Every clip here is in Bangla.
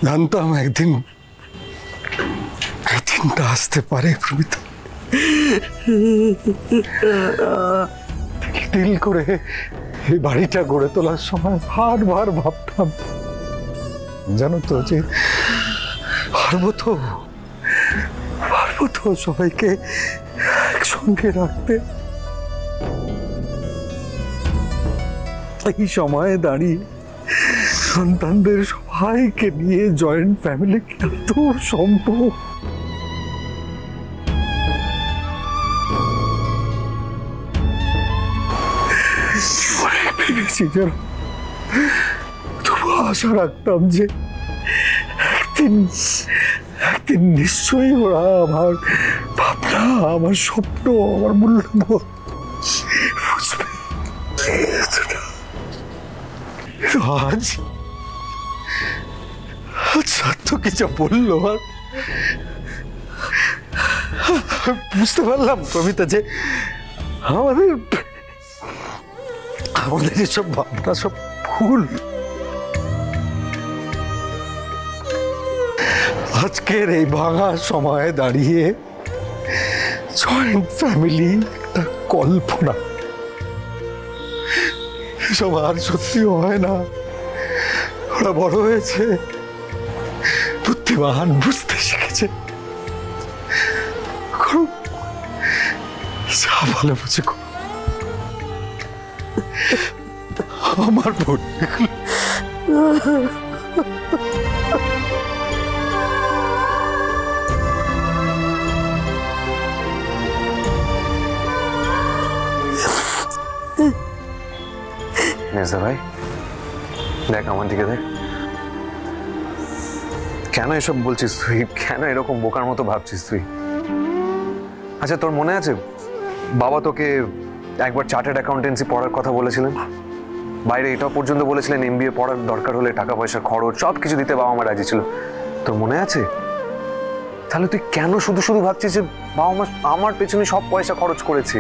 জানতাম একদিন দিনটা আসতে পারে প্রমিতা। দিল করে এই বাড়িটা গড়ে তোলার সময় বারবার ভাবতাম, জানো তো, যে পারবো তো সবাইকে একসঙ্গে রাখতে। এই সময়ে দাঁড়িয়ে সন্তানদের সবাইকে নিয়ে জয়েন্ট ফ্যামিলি এত সম্ভব? ভেবেছি যেন, তবু আশা রাখতাম যে একদিন নিশ্চয়ই ওরা আমার ভাবনা, আমার স্বপ্ন, আমার মূল্যবোধ বুঝবে। আজ সার্থক যা বললো, আর বুঝতে পারলাম প্রমিতা যে আমাদের এসব ভাবনা সব ভুল। আজকের এই ভাঙা সময়ে দাঁড়িয়ে জয়েন্ট ফ্যামিলি একটা কল্পনা, এসব আর সত্যি হয় না। ওরা বড় হয়েছে, বুদ্ধিমান, বুঝতে শিখেছে, যা ভালো বুঝে আমার বোন। মির্জা ভাই, দেখ আমার দিকে দেখ। কেন এসব বলছিস তুই? কেন এরকম বোকার মতো ভাবছিস তুই? আচ্ছা, তোর মনে আছে বাবা তোকে একবার চার্টার্ড অ্যাকাউন্টেন্সি পড়ার কথা বলেছিলেন? বাইরে এটাও পর্যন্ত বলেছিলেন MBA পড়ার দরকার হলে টাকা পয়সা খরচ সব কিছু দিতে বাবা মা রাজি ছিল। তোর মনে আছে? তাহলে তুই কেন শুধু শুধু ভাবছিস যে বাবা মা আমার পেছনে সব পয়সা খরচ করেছে,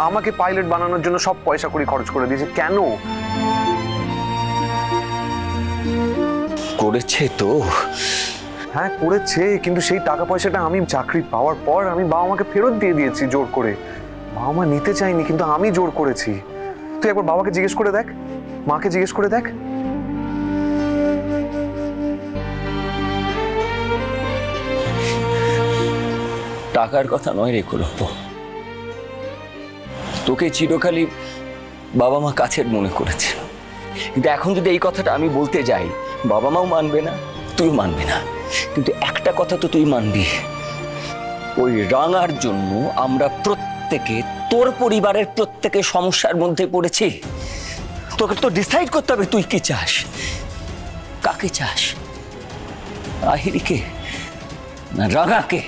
আমাকে পাইলট বানানোর জন্য সব পয়সা করে খরচ করে দিয়েছে? কেন করেছে? তো হ্যাঁ করেছে, কিন্তু সেই টাকা পয়সাটা আমি চাকরি পাওয়ার পর আমি বাবা মাকে ফেরত দিয়ে দিয়েছি জোর করে। বাবা মা নিতে চাইনি, কিন্তু আমি জোর করেছি। তুই একবার বাবাকে জিজ্ঞেস করে দেখ, মাকে জিজ্ঞেস করে দেখ। টাকার কথা নয় রে কলব্য, তোকে চিরকালই বাবা মা কাছের মনে করেছে। কিন্তু এখন যদি এই কথাটা আমি বলতে যাই, বাবা মাও মানবে না, তুইও মানবে না। কিন্তু একটা কথা তো তুই মানবি, ওই রাঙার জন্য আমরা প্রত্যেকে, তোর পরিবারের প্রত্যেকে সমস্যার মধ্যে পড়েছি। তোকে তো ডিসাইড করতে হবে তুই কি চাস, কাকে চাস, আহিরিকে না রাঙাকে?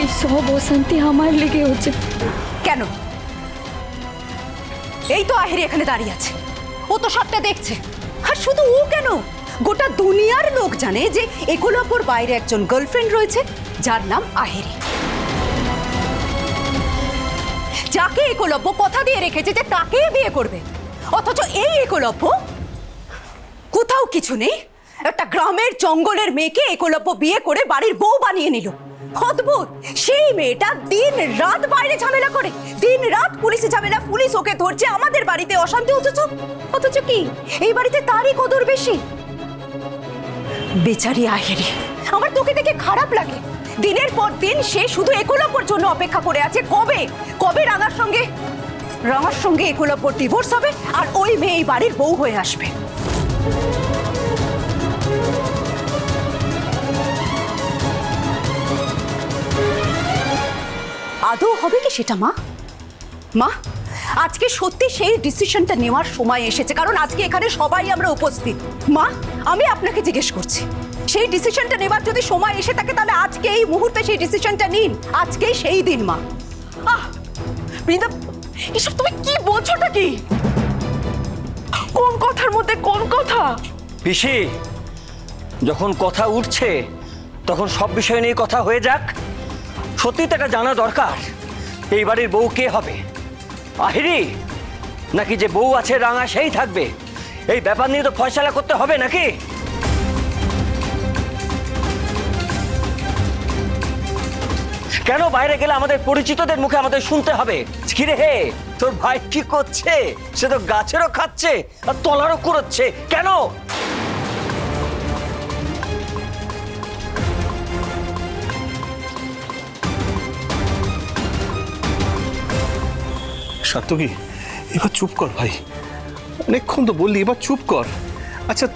এই সব অশান্তি আমার লেগে হচ্ছে কেন? এই তো আহিরি এখানে দাঁড়িয়ে আছে, ও তো সবটা দেখছে। আর শুধু ও কেন, গোটা দুনিয়ার লোক জানে যে একলব্যর বাইরে একজন গার্লফ্রেন্ড রয়েছে যার নাম আহিরি, যাকে একলব্য কথা দিয়ে রেখেছে যে তাকে বিয়ে করবে। অথচ এই একলব্য কোথাও কিছু নেই, একটা গ্রামের জঙ্গলের মেয়েকে একলব্য বিয়ে করে বাড়ির বউ বানিয়ে নিল। অদ্ভুত, সেই মেয়েটা দিন রাত বাইরে ঝামেলা করে, দিন রাত পুলিশে ঝামেলা, পুলিশ ওকে ধরছে, আমাদের বাড়িতে অশান্তি। অথচ কি এই বাড়িতে তারই কদর বেশি। বেচারি আহিরি, আমার তোকে দেখে খারাপ লাগে। দিনের পর দিন সে শুধু একলব্যর জন্য অপেক্ষা করে আছে, কবে রাঙার সঙ্গে একলব্যর ডিভোর্স হবে আর ওই মেয়ে এই বাড়ির বউ হয়ে আসবে। আদৌ হবে কি সেটা মা? আজকে সত্যি সেই ডিসিশনটা নেওয়ার সময় এসেছে, কারণ আজকে এখানে সবাই আমরা উপস্থিত। মা, আমি আপনাকে জিজ্ঞেস করছি, সেই ডিসিশনটা নেওয়ার যদি সময় এসে থাকে তাহলে আজকে এই মুহূর্তে সেই ডিসিশনটা নিন, আজকেই সেই দিন। মা, বৃন্দা, এসব তুমি কি বলছোটা কি? কোন কথার মধ্যে কোন কথা? পিসি, যখন কথা উঠছে তখন সব বিষয় নিয়ে কথা হয়ে যাক। সত্যি তো এটা জানা দরকার, এই বাড়ির বউ কে হবে? আহিরি নাকি যে বউ আছে রাঙা সেই থাকবে? এই ব্যাপার নিয়ে তো ফয়সালা করতে হবে নাকি? কেন বাইরে গেলে আমাদের পরিচিতদের মুখে আমাদের শুনতে হবে? কিরে হে, তোর ভাই কি করছে? সে তো গাছেরও খাচ্ছে আর তলারও কুড়োচ্ছে, কেন? সার্থকী, এবার চুপ কর ভাই, অনেকক্ষণ তো বললি, এবার চুপ কর। আচ্ছা,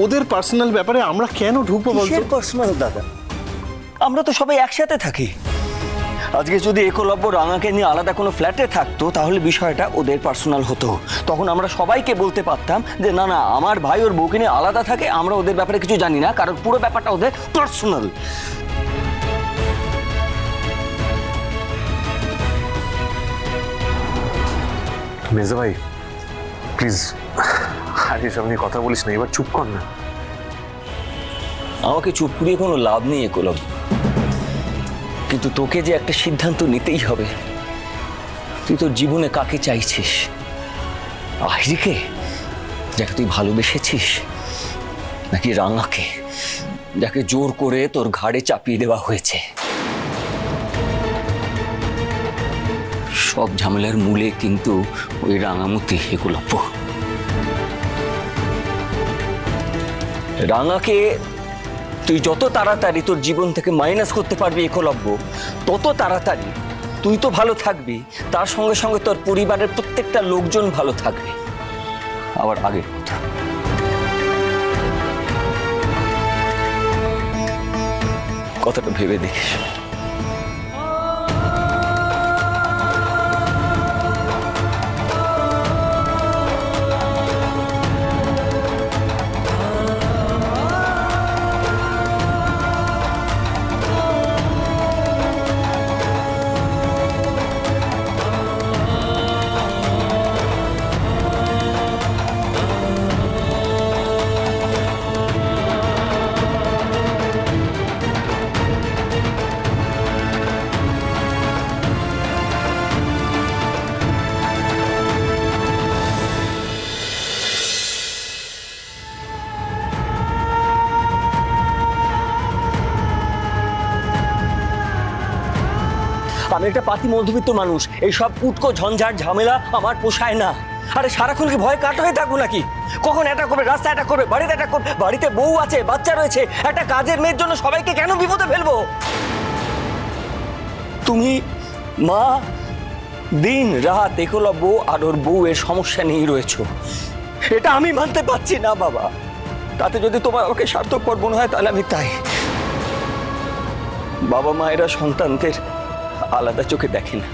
ওদের পার্সোনাল ব্যাপারে আমরা কেন ঢুকবো বলতো? কিসের পার্সোনাল দাদা? আমরা তো সবাই একসাথে থাকি। আজকে যদি একলব্য রাঙাকে নিয়ে আলাদা কোনো ফ্ল্যাটে থাকতো তাহলে বিষয়টা ওদের পার্সোনাল হতো। তখন আমরা সবাইকে বলতে পারতাম যে না না, আমার ভাই ওর বউকে নিয়ে আলাদা থাকে, আমরা ওদের ব্যাপারে কিছু জানি না, কারণ পুরো ব্যাপারটা ওদের পার্সোনাল। মেজো ভাই প্লিজ আর এসব নিয়ে কথা বলিস না, এবার চুপ কর না। আমাকে চুপ করিয়ে কোনো লাভ নেই একলব্য, কিন্তু তোকে যে একটা সিদ্ধান্ত নিতেই হবে। তুই তোর জীবনে কাকে চাইছিস? আহিরিকে, যাকে তুই ভালোবেসেছিস, নাকি রাঙাকে, যাকে জোর করে তোর ঘাড়ে চাপিয়ে দেওয়া হয়েছে? সব ঝামেলার মূলে কিন্তু ওই রাঙামতি একলব্য। রাঙাকে তুই যত তাড়াতাড়ি তোর জীবন থেকে মাইনাস করতে পারবি একলব্য, তত তাড়াতাড়ি তুই তো ভালো থাকবি, তার সঙ্গে সঙ্গে তোর পরিবারের প্রত্যেকটা লোকজন ভালো থাকবে। আবার আগের কথা, কথাটা ভেবে দেখিস। আমি একটা পাতি মধ্যবিত্ত মানুষ, এই সব উটকো ঝঞ্ঝাট ঝামেলা আমার পোষায় না। আরে সারাক্ষণ কি ভয় কাট হয়ে থাকবো নাকি? কখন এটা করবে, রাস্তা এটা করবে, বাড়িতে এটা করবে, বাড়িতে বউ আছে, বাচ্চা রয়েছে, একটা কাজের মেয়ের জন্য সবাইকে কেন বিপদে ফেলবো? তুমি মা দিন রাত একলব্য আর ওর বউয়ের সমস্যা নিয়েই রয়েছো, এটা আমি মানতে পারছি না বাবা। তাতে যদি তোমার ওকে স্বার্থপর মনে হয় তাহলে আমি তাই। বাবা মায়েরা সন্তানদের আলাদা চোখে দেখে না,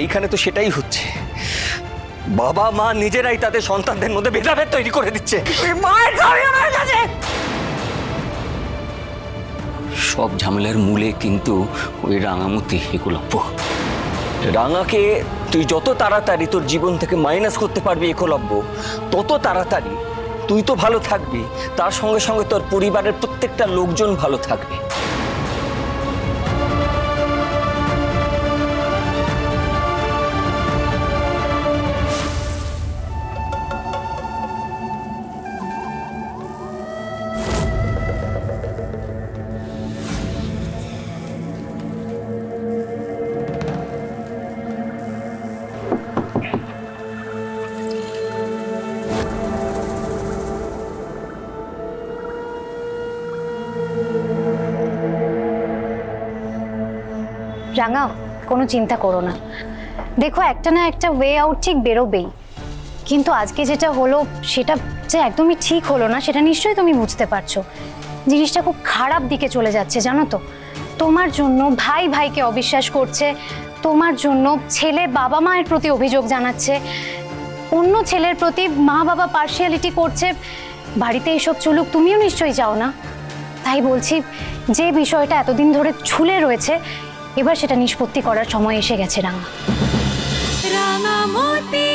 এইখানে তো সেটাই হচ্ছে। বাবা মা নিজেরাই তাদের সন্তানদের মধ্যে ভেদাভেদ তৈরি করে দিচ্ছে। সব ঝামেলার মূলে কিন্তু ওই রাঙামতি একলব্য। রাঙাকে তুই যত তাড়াতাড়ি তোর জীবন থেকে মাইনাস করতে পারবি একলব্য, তত তাড়াতাড়ি তুই তো ভালো থাকবি, তার সঙ্গে সঙ্গে তোর পরিবারের প্রত্যেকটা লোকজন ভালো থাকবে। রাঙা, কোনো চিন্তা করো না, দেখো একটা না একটা ওয়ে আউট ঠিক বেরোবেই। কিন্তু আজকে যেটা হলো সেটা যে একদমই ঠিক হলো না, সেটা নিশ্চয়ই তুমি বুঝতে পারছো। জিনিসটা খুব খারাপ দিকে চলে যাচ্ছে জানো তো। তোমার জন্য ভাই ভাইকে অবিশ্বাস করছে, তোমার জন্য ছেলে বাবা মায়ের প্রতি অভিযোগ জানাচ্ছে, অন্য ছেলের প্রতি মা বাবা পার্সিয়ালিটি করছে। বাড়িতে এসব চলুক তুমিও নিশ্চয়ই চাও না। তাই বলছি, যে বিষয়টা এতদিন ধরে ঝুলে রয়েছে, এবার সেটা নিষ্পত্তি করার সময় এসে গেছে রাঙা। রাঙামতি।